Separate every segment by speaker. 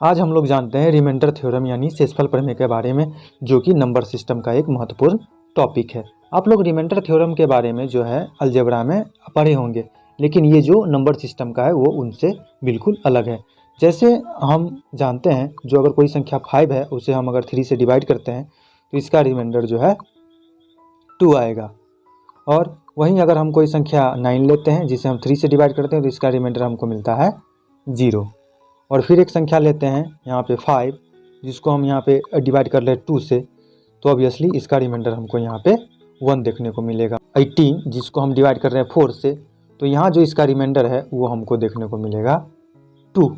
Speaker 1: आज हम लोग जानते हैं रिमाइंडर थ्योरम यानी शेषफल प्रमेय के बारे में, जो कि नंबर सिस्टम का एक महत्वपूर्ण टॉपिक है। आप लोग रिमाइंडर थ्योरम के बारे में जो है अलजेब्रा में पढ़े होंगे, लेकिन ये जो नंबर सिस्टम का है वो उनसे बिल्कुल अलग है। जैसे हम जानते हैं, जो अगर कोई संख्या 5 है उसे हम अगर 3 से डिवाइड करते हैं तो इसका रिमाइंडर जो है 2 आएगा। और वहीं अगर हम कोई संख्या 9 लेते हैं जिसे हम 3 से डिवाइड करते हैं तो इसका रिमाइंडर हमको मिलता है 0। और फिर एक संख्या लेते हैं यहाँ पे 5, जिसको हम यहाँ पे डिवाइड कर ले 2 से, तो ऑब्वियसली इसका रिमाइंडर हमको यहाँ पे 1 देखने को मिलेगा। 18 जिसको हम डिवाइड कर रहे हैं 4 से, तो यहाँ जो इसका रिमाइंडर है वो हमको देखने को मिलेगा 2।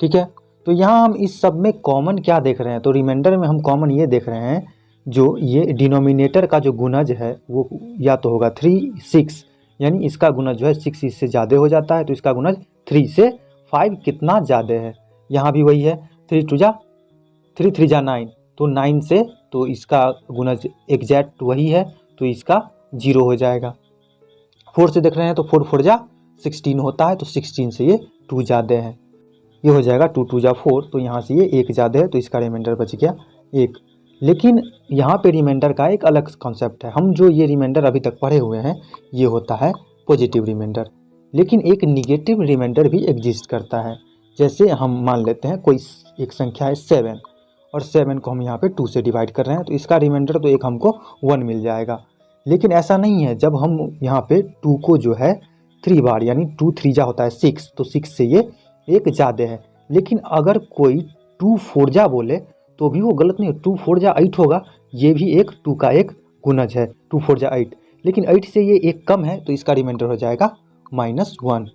Speaker 1: ठीक है, तो यहाँ हम इस सब में कॉमन क्या देख रहे हैं? तो रिमाइंडर में हम कॉमन ये देख रहे हैं, जो ये डिनोमिनेटर का जो गुणज है वो या तो होगा 3, 6, यानी इसका गुणज जो है 6 इससे ज़्यादा हो जाता है, तो इसका गुणज 3 से 5 कितना ज़्यादा है। यहाँ भी वही है, 3 2 जा 3 3 जा 9, तो 9 से तो इसका गुणज एग्जैक्ट वही है, तो इसका 0 हो जाएगा। 4 से देख रहे हैं तो 4 4 जा 16 होता है, तो 16 से ये 2 ज़्यादा है, ये हो जाएगा 2 2 जा 4, तो यहाँ से ये 1 ज़्यादा है, तो इसका रिमाइंडर बच गया 1। लेकिन यहाँ पे रिमाइंडर का एक अलग कॉन्सेप्ट है। हम जो ये रिमाइंडर अभी तक पढ़े हुए हैं ये होता है पॉजिटिव रिमाइंडर, लेकिन एक निगेटिव रिमाइंडर भी एग्जिस्ट करता है। जैसे हम मान लेते हैं कोई एक संख्या है 7, और 7 को हम यहाँ पे 2 से डिवाइड कर रहे हैं, तो इसका रिमाइंडर तो एक हमको 1 मिल जाएगा। लेकिन ऐसा नहीं है, जब हम यहाँ पे 2 को जो है 3 बार, यानी 2 3 जा होता है 6, तो 6 से ये 1 ज़्यादा है। लेकिन अगर कोई 2 4 जा बोले तो भी वो गलत नहीं है, 2 4 जा 8 होगा, ये भी एक 2 का एक गुणज है, 2 4 जा 8। लेकिन 8 से ये 1 कम है, तो इसका रिमाइंडर हो जाएगा -1।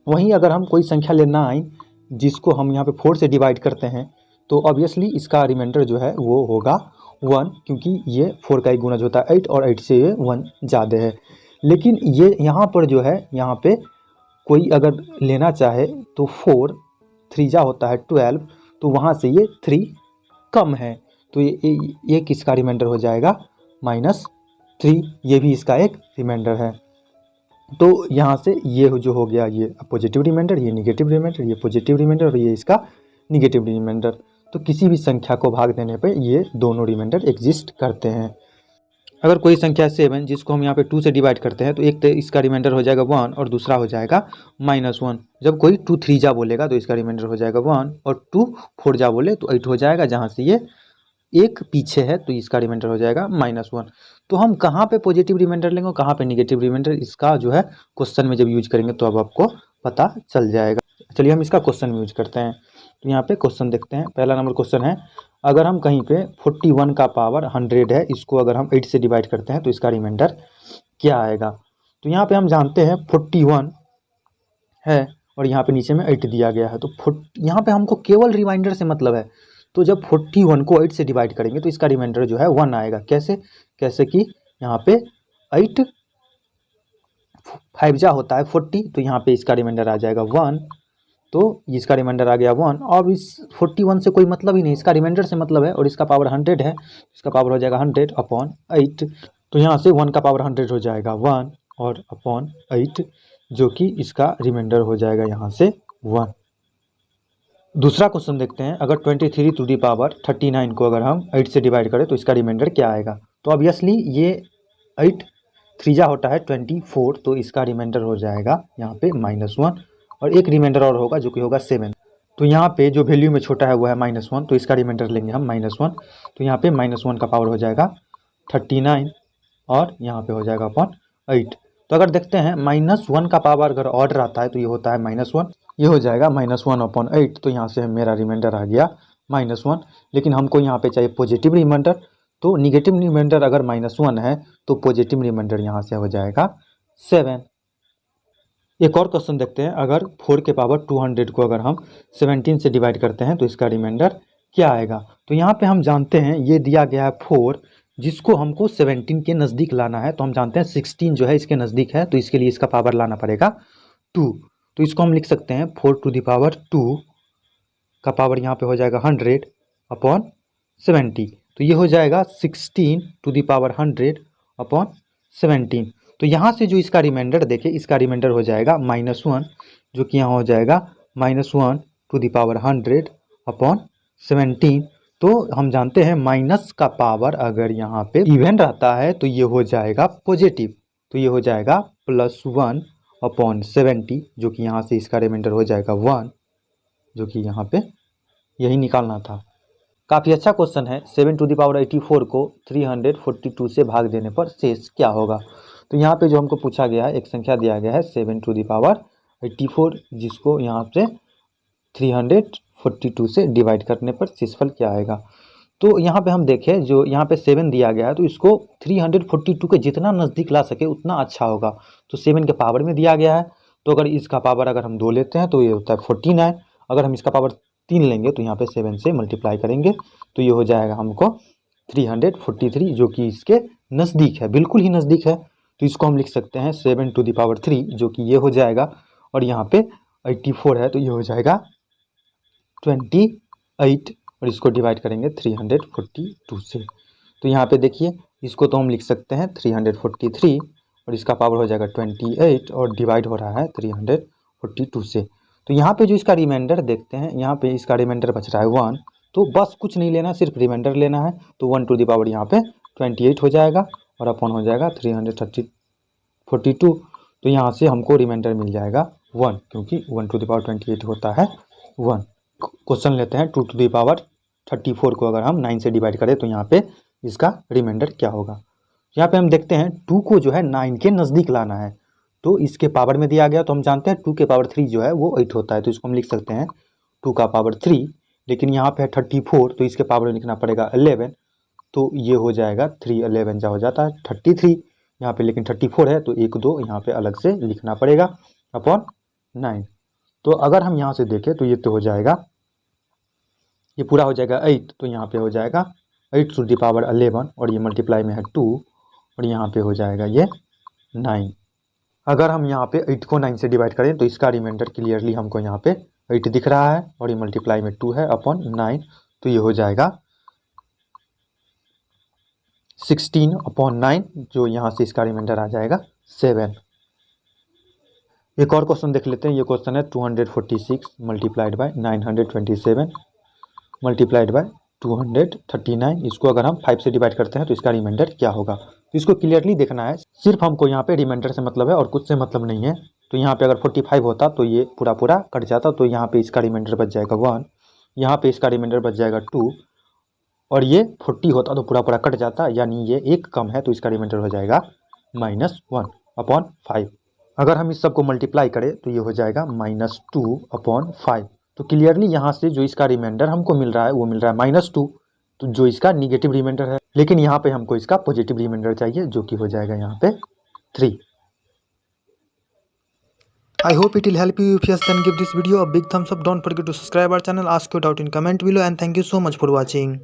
Speaker 1: वहीं अगर हम कोई संख्या ले 9 जिसको हम यहाँ पे 4 से डिवाइड करते हैं, तो ऑब्वियसली इसका रिमाइंडर जो है वो होगा 1, क्योंकि ये 4 का एक गुणज होता है 8, और 8 से ये 1 ज़्यादा है। लेकिन ये यहाँ पर जो है, यहाँ पे कोई अगर लेना चाहे तो 4 3 जा होता है 12, तो वहाँ से ये 3 कम है, तो ये किसका रिमाइंडर हो जाएगा -3। ये भी इसका एक रिमाइंडर है। तो यहाँ से ये जो हो गया, ये पॉजिटिव रिमाइंडर, ये निगेटिव रिमाइंडर, ये पॉजिटिव रिमाइंडर और ये इसका निगेटिव रिमाइंडर। तो किसी भी संख्या को भाग देने पे ये दोनों रिमाइंडर एग्जिस्ट करते हैं। अगर कोई संख्या 7 जिसको हम यहाँ पे 2 से डिवाइड करते हैं, तो एक तो इसका रिमाइंडर हो जाएगा 1 और दूसरा हो जाएगा -1। जब कोई 2 3 जा बोलेगा तो इसका रिमाइंडर हो जाएगा 1, और 2 4 जा बोले तो 8 हो जाएगा, जहाँ से ये एक पीछे है तो इसका रिमाइंडर हो जाएगा -1। तो हम कहाँ पे पॉजिटिव रिमाइंडर लेंगे और कहाँ पे निगेटिव रिमाइंडर, इसका जो है क्वेश्चन में जब यूज करेंगे तो अब आपको पता चल जाएगा। चलिए हम इसका क्वेश्चन में यूज करते हैं। तो यहाँ पे क्वेश्चन देखते हैं। पहला नंबर क्वेश्चन है, अगर हम कहीं पे 41 का पावर 100 है, इसको अगर हम 8 से डिवाइड करते हैं तो इसका रिमाइंडर क्या आएगा। तो यहाँ पे हम जानते हैं 41 है और यहाँ पे नीचे में 8 दिया गया है, तो यहाँ पे हमको केवल रिमाइंडर से मतलब है। तो जब 41 को 8 से डिवाइड करेंगे तो इसका रिमाइंडर जो है 1 आएगा। कैसे कि यहाँ पे 8 5 जा होता है 40, तो यहाँ पे इसका रिमाइंडर आ जाएगा 1, तो इसका रिमाइंडर आ गया 1। अब इस 41 से कोई मतलब ही नहीं, इसका रिमाइंडर से मतलब है, और इसका पावर 100 है, इसका पावर हो जाएगा 100/8। तो यहाँ से 1 का पावर 100 हो जाएगा 1 और अपॉन 8, जो कि इसका रिमाइंडर हो जाएगा यहाँ से 1। दूसरा क्वेश्चन देखते हैं, अगर 23 को अगर हम 8 से डिवाइड करें तो इसका रिमाइंडर क्या आएगा। तो ऑब्वियसली ये 8 3 जा होता है 24, तो इसका रिमाइंडर हो जाएगा यहाँ पे -1, और एक रिमाइंडर और होगा जो कि होगा 7। तो यहाँ पे जो वैल्यू में छोटा है वो है -1, तो इसका रिमाइंडर लेंगे हम -1। तो यहाँ पे -1 का पावर हो जाएगा 39, और यहाँ पे हो जाएगा अपॉन 8। तो अगर देखते हैं -1 का पावर अगर ऑर्डर आता है तो ये होता है -1, ये हो जाएगा -1/8। तो यहाँ से मेरा रिमाइंडर आ गया -1। लेकिन हमको यहाँ पे चाहिए पॉजिटिव रिमाइंडर, तो निगेटिव रिमाइंडर अगर -1 है तो पॉजिटिव रिमाइंडर यहाँ से हो जाएगा 7। एक और क्वेश्चन देखते हैं, अगर 4 के पावर 200 को अगर हम 17 से डिवाइड करते हैं तो इसका रिमाइंडर क्या आएगा। तो यहाँ पे हम जानते हैं ये दिया गया है 4, जिसको हमको 17 के नज़दीक लाना है। तो हम जानते हैं 16 जो है इसके नज़दीक है, तो इसके लिए इसका पावर लाना पड़ेगा 2। तो इसको हम लिख सकते हैं 4⁻² का पावर यहाँ पे हो जाएगा 100/70, तो ये हो जाएगा 16⁻100/17। तो यहाँ से जो इसका रिमाइंडर देखें, इसका रिमाइंडर हो जाएगा -1, जो कि यहाँ हो जाएगा -1 टू द पावर 100 अपॉन 17। तो हम जानते हैं माइनस का पावर अगर यहाँ पे इवन रहता है तो ये हो जाएगा पॉजिटिव, तो ये हो जाएगा +1 अपॉन 70, जो कि यहाँ से इसका रिमाइंडर हो जाएगा 1, जो कि यहाँ पे यही निकालना था। काफ़ी अच्छा क्वेश्चन है। 7 टू द पावर 84 को 342 से भाग देने पर शेष क्या होगा। तो यहाँ पे जो हमको पूछा गया है, एक संख्या दिया गया है 7 टू द पावर 84, जिसको यहाँ पे 342 से डिवाइड करने पर शेषफल क्या आएगा। तो यहाँ पे हम देखें, जो यहाँ पे 7 दिया गया है तो इसको 342 के जितना नज़दीक ला सके उतना अच्छा होगा। तो 7 के पावर में दिया गया है, तो अगर इसका पावर अगर हम 2 लेते हैं तो ये होता है 49। अगर हम इसका पावर 3 लेंगे तो यहाँ पे 7 से मल्टीप्लाई करेंगे तो ये हो जाएगा हमको 343, जो कि इसके नज़दीक है, बिल्कुल ही नज़दीक है। तो इसको हम लिख सकते हैं 7 टू द पावर 3, जो कि ये हो जाएगा, और यहाँ पे 84 है तो ये हो जाएगा 28, और इसको डिवाइड करेंगे 342 से। तो यहाँ पे देखिए, इसको तो हम लिख सकते हैं 343, और इसका पावर हो जाएगा 28, और डिवाइड हो रहा है 342 से। तो यहाँ पे जो इसका रिमाइंडर देखते हैं, यहाँ पे इसका रिमाइंडर बच रहा है 1, तो बस कुछ नहीं लेना, सिर्फ रिमाइंडर लेना है। तो 1 टू द पावर यहाँ पे 28 हो जाएगा, और अपॉन हो जाएगा 342। तो यहाँ से हमको रिमाइंडर मिल जाएगा 1, क्योंकि 1 टू द पावर 28 होता है 1। क्वेश्चन लेते हैं 2 टू द पावर 34 को अगर हम 9 से डिवाइड करें तो यहाँ पे इसका रिमाइंडर क्या होगा। यहाँ पे हम देखते हैं 2 को जो है 9 के नज़दीक लाना है, तो इसके पावर में दिया गया, तो हम जानते हैं 2 के पावर 3 जो है वो 8 होता है, तो इसको हम लिख सकते हैं 2 का पावर 3। लेकिन यहाँ पे है 34, तो इसके पावर में लिखना पड़ेगा 11, तो ये हो जाएगा 3 11 जा हो जाता है 33 यहाँ पे, लेकिन 34 है तो 1 2 यहाँ पे अलग से लिखना पड़ेगा अपॉन 9। तो अगर हम यहाँ से देखें तो ये तो हो जाएगा, ये पूरा हो जाएगा 8, तो यहाँ पे हो जाएगा 8 टू द पावर 11, और ये मल्टीप्लाई में है 2, और यहाँ पे हो जाएगा ये 9। अगर हम यहाँ पे 8 को 9 से डिवाइड करें तो इसका रिमाइंडर क्लियरली हमको यहाँ पे 8 दिख रहा है, और ये मल्टीप्लाई में 2 है अपॉन 9, तो ये हो जाएगा 16 अपॉन 9, जो यहाँ से इसका रिमाइंडर आ जाएगा 7। एक और क्वेश्चन देख लेते हैं। ये क्वेश्चन है 246 मल्टीप्लाइड बाय 927 मल्टीप्लाइड बाय 239। इसको अगर हम 5 से डिवाइड करते हैं तो इसका रिमाइंडर क्या होगा। तो इसको क्लियरली देखना है, सिर्फ हमको यहाँ पे रिमाइंडर से मतलब है और कुछ से मतलब नहीं है। तो यहाँ पे अगर 45 होता तो ये पूरा पूरा कट जाता, तो यहाँ पे इसका रिमाइंडर बच जाएगा 1, यहाँ पे इसका रिमाइंडर बच जाएगा 2, और ये 40 होता तो पूरा पूरा कट जाता, यानी ये एक कम है, तो इसका रिमाइंडर हो जाएगा -1 अपॉन 5। अगर हम इस सब को मल्टीप्लाई करें तो ये हो जाएगा -2 अपॉन 5। तो क्लियरली यहाँ से जो इसका रिमाइंडर हमको मिल रहा है वो मिल रहा है -2, तो जो इसका निगेटिव रिमाइंडर है, लेकिन यहाँ पे हमको इसका पॉजिटिव रिमाइंडर चाहिए, जो कि हो जाएगा यहाँ पे 3।
Speaker 2: I hope it will help you. If yes, then give this video a big thumbs up. Don't forget to subscribe our channel. Ask your doubt in comment below, and thank you so much for watching.